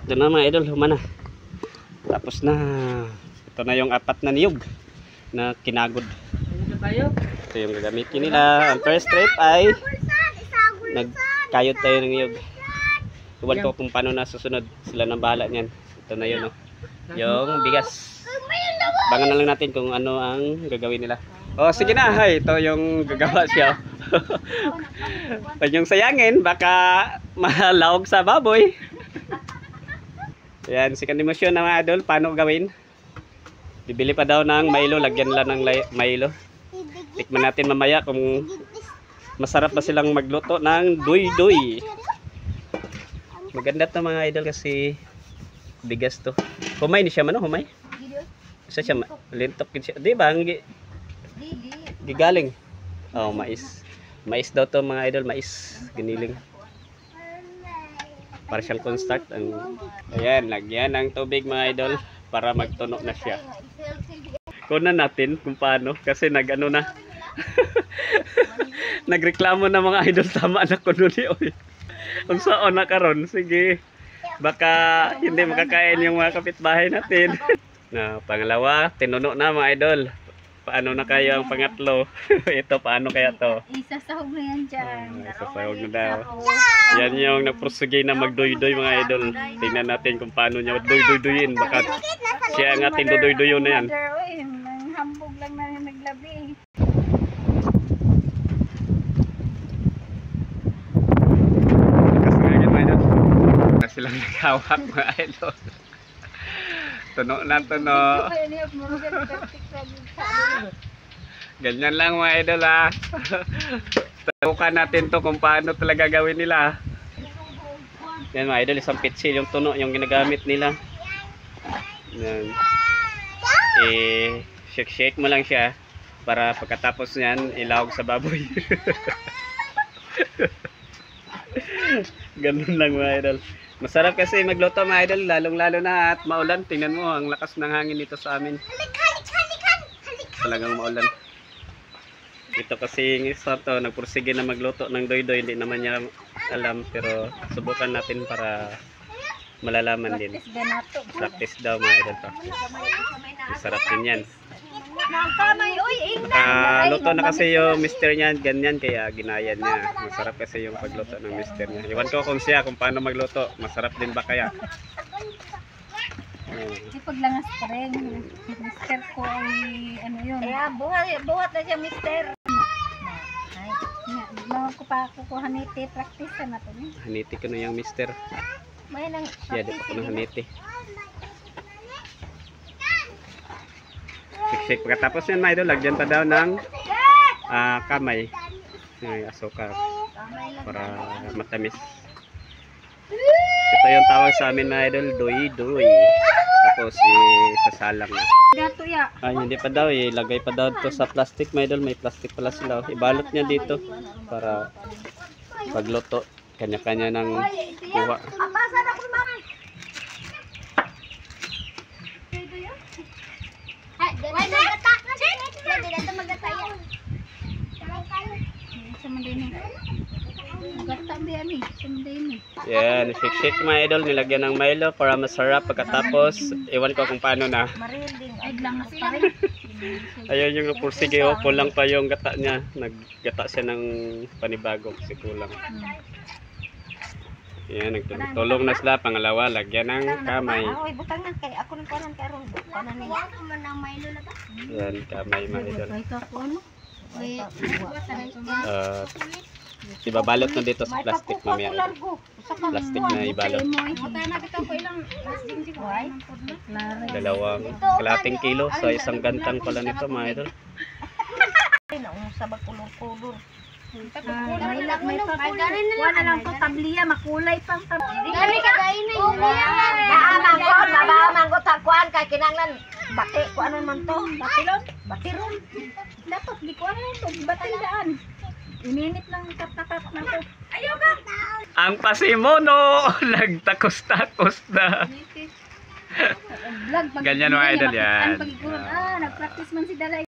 Ito na mga idol, humana. Tapos na. Ito na yung 4 na niyog na kinagod. Ito yung gagamitin nila. Ang first trip ay nagkayod tayo ng niyog. Iwan ko kung paano na susunod. Sila nang bahala niyan. Ito na yun, oh. Yung bigas. Bangan na lang natin kung ano ang gagawin nila. Oh, sige na. Hay, ito yung gagawa siya. Pag yung sayangin, baka malawag sa baboy. Yan, second emotion na mga idol. Paano gawin? Bibili pa daw ng Milo. Lagyan lang ng Milo. Tikman natin mamaya kung masarap ba silang magluto ng doy-doy. Maganda to mga idol kasi bigas to. Humay ni siya man, no? Humay? Isa siya, lintok siya. Di ba? Gigaling. Oh, mais. Mais daw to mga idol, mais. Giniling. Para siyang construct. Ayan, lagyan ng tubig mga idol para magtuno na siya. Kunan natin kung paano kasi nag-ano na. Nagreklamo na mga idol, tama na kuno ni oy. Kung saan na karon, sige. Baka hindi makakain yung mga kapitbahay natin. Na pangalawa, tinuno na mga idol. Paano na kayo ang pangatlo? Ito, paano kaya to? Isasahog na yan dyan. Isasahog na daw. Yan yung nagpursugay na magdoy-doy mga idol. Tingnan natin kung paano niya doy-doy-doyin. Baka siya ang ating doy-doy-doyon na yan. Hambog lang na yung naglabi. Kasi silang naghawak mga idol. Tuno na tuno. Ganyan lang mga idol ha. Tutukan natin to kung paano talaga gawin nila. Yan mga idol, isang pitsil yung tuno yung ginagamit nila. Yan. Shake mo lang siya para pagkatapos niyan ilawag sa baboy. Ganun lang mga idol. Masarap kasi magluto mga idol, lalong-lalo na at maulan. Tingnan mo ang lakas ng hangin dito sa amin. Talagang maulan. Ito kasi yung isa to, nagpursige na magluto ng doy-doy. Hindi naman niya alam, pero subukan natin para malalaman din. Practice daw mga idol. Masarap din yan. Nakaluto na kasi yung mister niya, ganyan, kaya ginaya niya. Masarap kasi yung pagluto ng mister niya. Iwan ko kung siya, kung paano magluto. Masarap din ba kaya? Paglangas pa rin. Mister ko ay ano yun. Kaya buhat na siya mister. Mga ko pa ako haniti, practice na ito. Haniti ko na yung mister. Siya, di pa ko na haniti. Shake. Pagkatapos yan mga idol, lagyan pa daw ng kamay. Asukar. Para matamis. Ito yung tawag sa amin mga idol, doy-doy. Tapos sasalang na. Ay, hindi pa daw, ilagay pa daw ito sa plastic mga idol. May plastic pala sila. Ibalot niya dito para pagluto. Kanya-kanya ng kuha. Yan, shake mga idol, nilagyan ng Milo para masarap. Pagkatapos, iwan ko kung paano na. Ayun yung napursige, kulang pa yung gata niya. Naggata siya ng panibago kasi kulang. Yan, nagtulong na sila. Pangalawa, lagyan ng kamay. Yan, kamay mga idol. Ibabalot na dito sa plastic mamaya. Plastic na ibalot. Dalawang kalating kilo sa isang gantang pala nito mga idol. Wala lang po tabliya, makulay pang tabliya. Dali ka kain manggot takuan kay kinanglan bati ko ano man to? Batiron. Dapat di ko ano ito, batandaan. Ininit lang katakap na to. Ayaw ka! Ang pasimono! Nagtakos-takos na. Ganyan mga idol yan. Nag-practice man si Dalay.